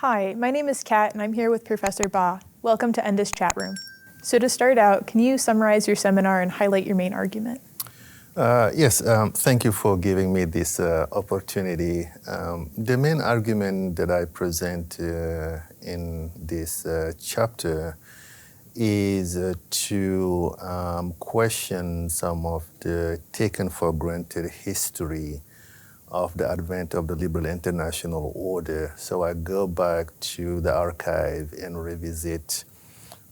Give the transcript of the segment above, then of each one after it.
Hi, my name is Kat, and I'm here with Professor Ba. Welcome to NDISC Chat Room. So to start out, can you summarize your seminar and highlight your main argument? Yes, thank you for giving me this opportunity. The main argument that I present in this chapter is to question some of the taken for granted history of the advent of the liberal international order. So I go back to the archive and revisit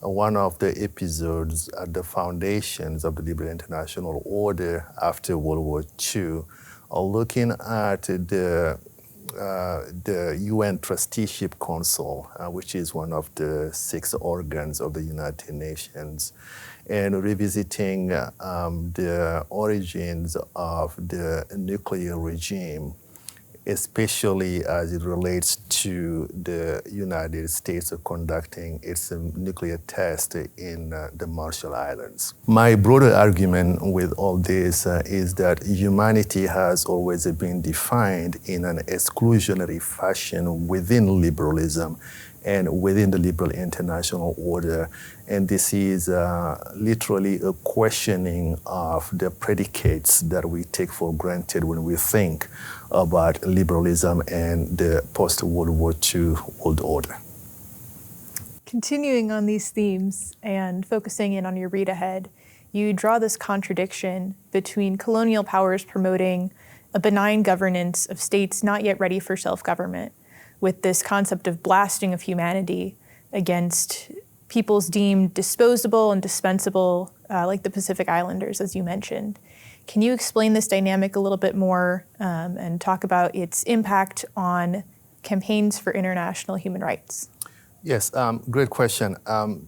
one of the episodes at the foundations of the liberal international order after World War II, looking at the UN Trusteeship Council, which is one of the 6 organs of the United Nations, and revisiting the origins of the nuclear regime, especially as it relates to the United States conducting its nuclear test in the Marshall Islands. My broader argument with all this is that humanity has always been defined in an exclusionary fashion within liberalism and within the liberal international order. And this is literally a questioning of the predicates that we take for granted when we think about liberalism and the post-World War II world order. Continuing on these themes and focusing in on your read ahead, you draw this contradiction between colonial powers promoting a benign governance of states not yet ready for self-government, with this concept of blasting of humanity against peoples deemed disposable and dispensable, like the Pacific Islanders, as you mentioned. Can you explain this dynamic a little bit more and talk about its impact on campaigns for international human rights? Yes, great question.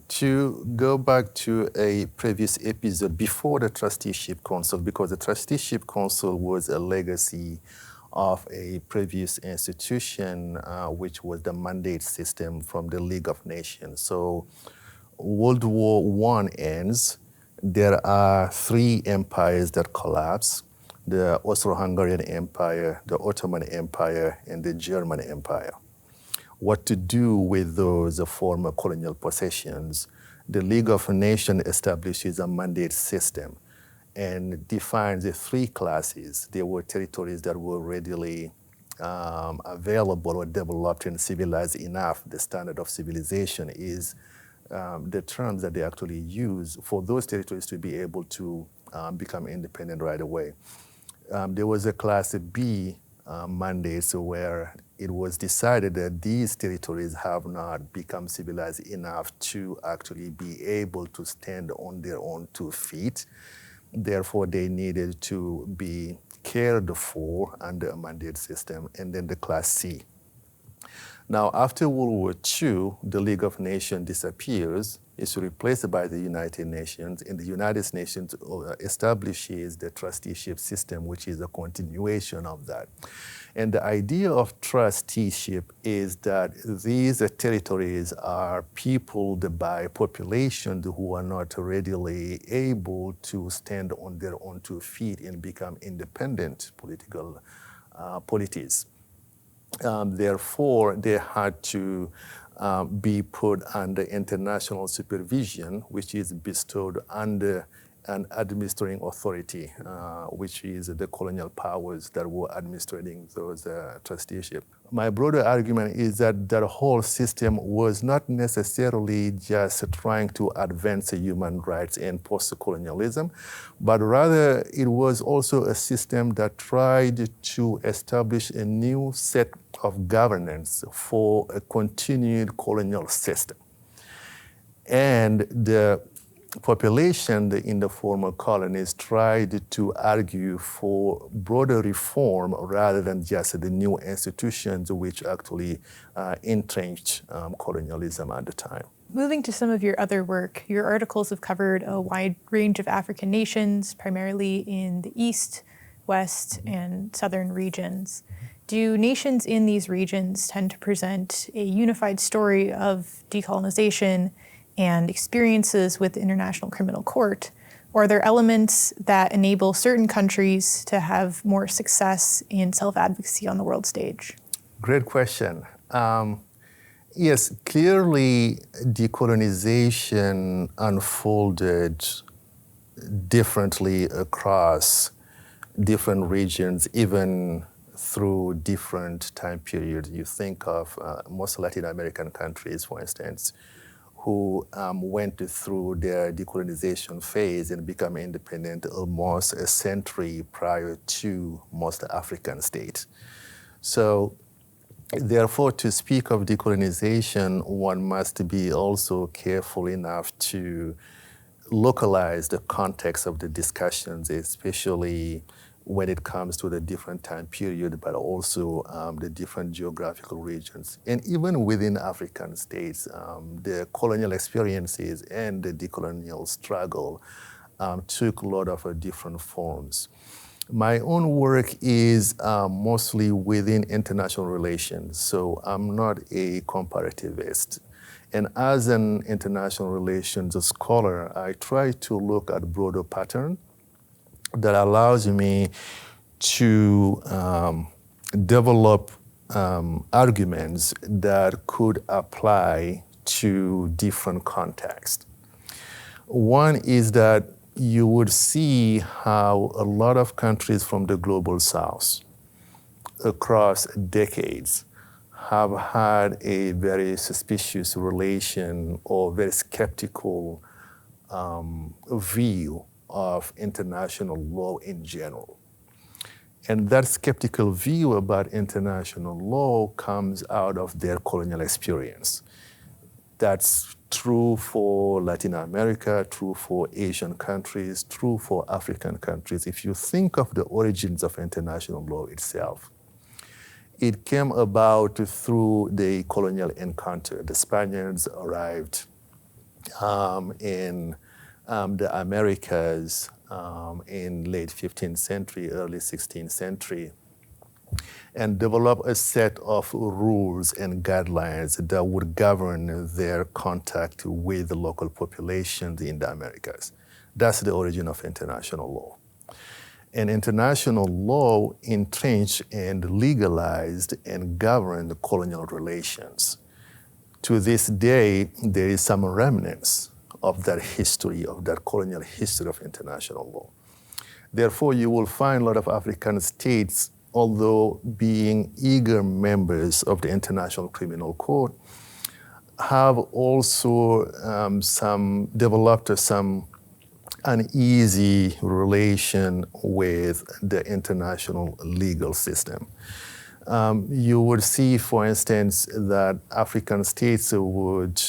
To go back to a previous episode before the Trusteeship Council, because the Trusteeship Council was a legacy of a previous institution, which was the mandate system from the League of Nations. So World War I ends. There are 3 empires that collapse: the Austro-Hungarian Empire, the Ottoman Empire, and the German Empire. What to do with those former colonial possessions? The League of Nations establishes a mandate system and defines the 3 classes. There were territories that were readily available or developed and civilized enough. The standard of civilization is the terms that they actually use for those territories to be able to become independent right away. There was a Class B mandate, so where it was decided that these territories have not become civilized enough to actually be able to stand on their own 2 feet. Therefore, they needed to be cared for under a mandate system, and then the Class C. Now, after World War II, the League of Nations disappears. It's replaced by the United Nations, and the United Nations establishes the trusteeship system, which is a continuation of that. And the idea of trusteeship is that these territories are peopled by populations who are not readily able to stand on their own 2 feet and become independent political polities. Therefore, they had to be put under international supervision, which is bestowed under an administering authority, which is the colonial powers that were administering those trusteeship. My broader argument is that that whole system was not necessarily just trying to advance human rights and post-colonialism, but rather it was also a system that tried to establish a new set of governance for a continued colonial system. And the population in the former colonies tried to argue for broader reform rather than just the new institutions which actually entrenched colonialism at the time. Moving to some of your other work, your articles have covered a wide range of African nations, primarily in the East, West, and Southern regions. Do nations in these regions tend to present a unified story of decolonization and experiences with the International Criminal Court, or are there elements that enable certain countries to have more success in self-advocacy on the world stage? Great question. Yes, clearly decolonization unfolded differently across different regions, even through different time periods. You think of most Latin American countries, for instance, who went through their decolonization phase and become independent almost a century prior to most African states. So therefore, to speak of decolonization, one must be also careful enough to localize the context of the discussions, especially when it comes to the different time period, but also the different geographical regions. And even within African states, the colonial experiences and the decolonial struggle took a lot of different forms. My own work is mostly within international relations, so I'm not a comparativist. And as an international relations scholar, I try to look at broader pattern that allows me to develop arguments that could apply to different contexts. One is that you would see how a lot of countries from the global south across decades have had a very suspicious relation or very skeptical view of international law in general. And that skeptical view about international law comes out of their colonial experience. That's true for Latin America, true for Asian countries, true for African countries. If you think of the origins of international law itself, it came about through the colonial encounter. The Spaniards arrived in the Americas in late 15th century, early 16th century, and developed a set of rules and guidelines that would govern their contact with the local populations in the Americas. That's the origin of international law. And international law entrenched and legalized and governed colonial relations. To this day, there is some remnants of that history, of that colonial history of international law. Therefore, you will find a lot of African states, although being eager members of the International Criminal Court, have also developed some uneasy relation with the international legal system. You would see, for instance, that African states would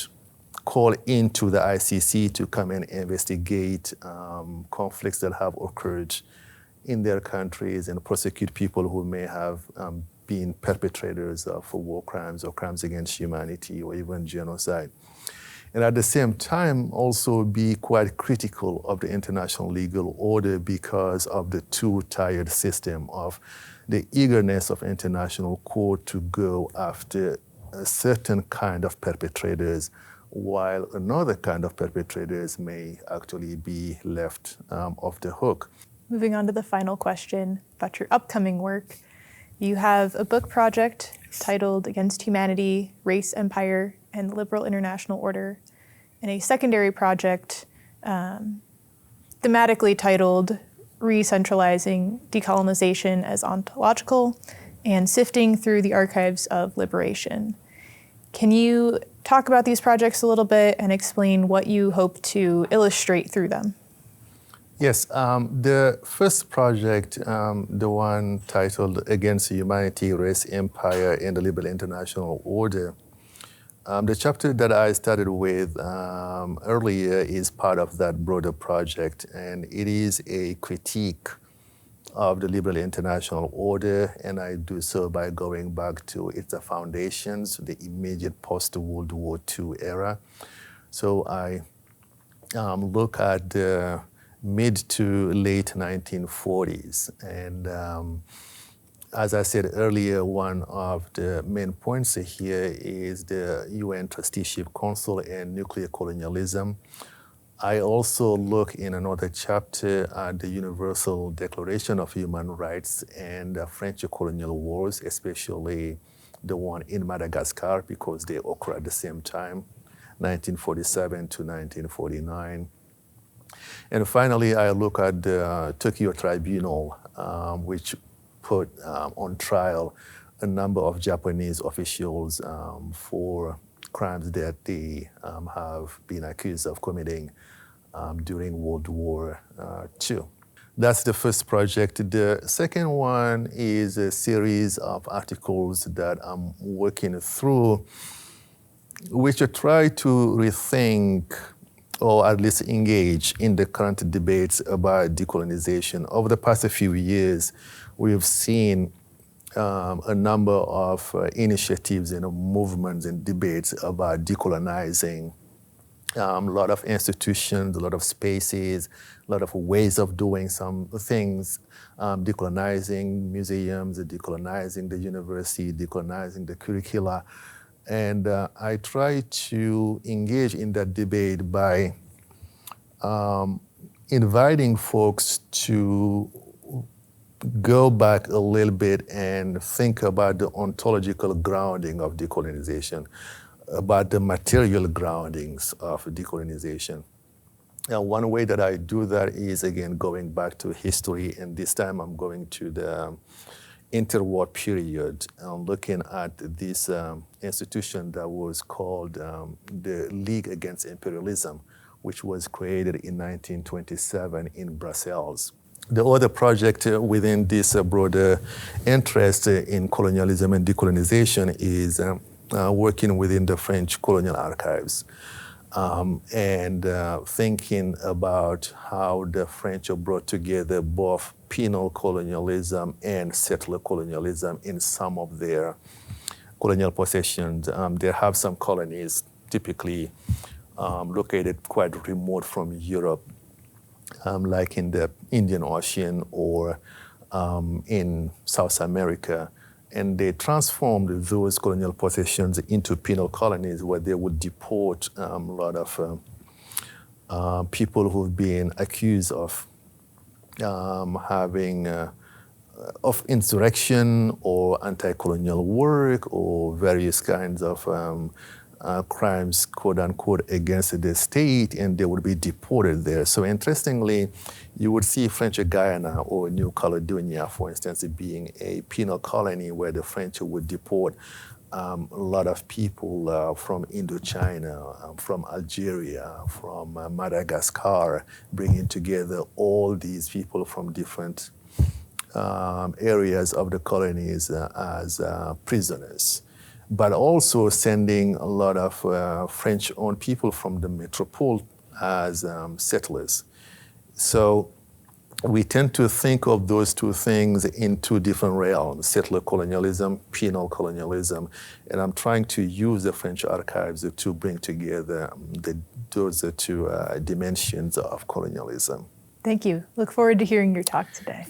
call into the ICC to come and investigate conflicts that have occurred in their countries and prosecute people who may have been perpetrators of war crimes or crimes against humanity or even genocide. And at the same time, also be quite critical of the international legal order because of the two-tiered system of the eagerness of international court to go after a certain kind of perpetrators, while another kind of perpetrators may actually be left off the hook. Moving on to the final question about your upcoming work. You have a book project titled Against Humanity, Race, Empire, and the Liberal International Order, and a secondary project thematically titled Re-centralizing Decolonization as Ontological and Sifting Through the Archives of Liberation. Can you talk about these projects a little bit and explain what you hope to illustrate through them? Yes, the first project, the one titled Against Humanity, Race, Empire, and the Liberal International Order, the chapter that I started with earlier is part of that broader project, and it is a critique of the Liberal International Order, and I do so by going back to its foundations, the immediate post-World War II era. So I look at the mid to late 1940s. And as I said earlier, one of the main points here is the UN Trusteeship Council and nuclear colonialism. I also look in another chapter at the Universal Declaration of Human Rights and the French colonial wars, especially the one in Madagascar, because they occur at the same time, 1947 to 1949. And finally, I look at the Tokyo Tribunal, which put on trial a number of Japanese officials for crimes that they have been accused of committing during World War II. That's the first project. The second one is a series of articles that I'm working through, which try to rethink or at least engage in the current debates about decolonization. Over the past few years, we've seen a number of initiatives and movements and debates about decolonizing. A lot of institutions, a lot of spaces, a lot of ways of doing some things, decolonizing museums, decolonizing the university, decolonizing the curricula. And I try to engage in that debate by inviting folks to go back a little bit and think about the ontological grounding of decolonization, about the material groundings of decolonization. Now, one way that I do that is, again, going back to history, and this time I'm going to the interwar period, looking at this institution that was called the League Against Imperialism, which was created in 1927 in Brussels. The other project within this broader interest in colonialism and decolonization is working within the French colonial archives and thinking about how the French brought together both penal colonialism and settler colonialism in some of their colonial possessions. They have some colonies typically located quite remote from Europe, like in the Indian Ocean or in South America. And they transformed those colonial possessions into penal colonies where they would deport a lot of people who've been accused of having of insurrection or anti-colonial work or various kinds of crimes, quote unquote, against the state, and they would be deported there. So interestingly, you would see French Guiana or New Caledonia, for instance, being a penal colony where the French would deport a lot of people from Indochina, from Algeria, from Madagascar, bringing together all these people from different areas of the colonies as prisoners, but also sending a lot of French-owned people from the metropole as settlers. So we tend to think of those two things in two different realms, settler colonialism, penal colonialism, and I'm trying to use the French archives to bring together those two dimensions of colonialism. Thank you. Look forward to hearing your talk today.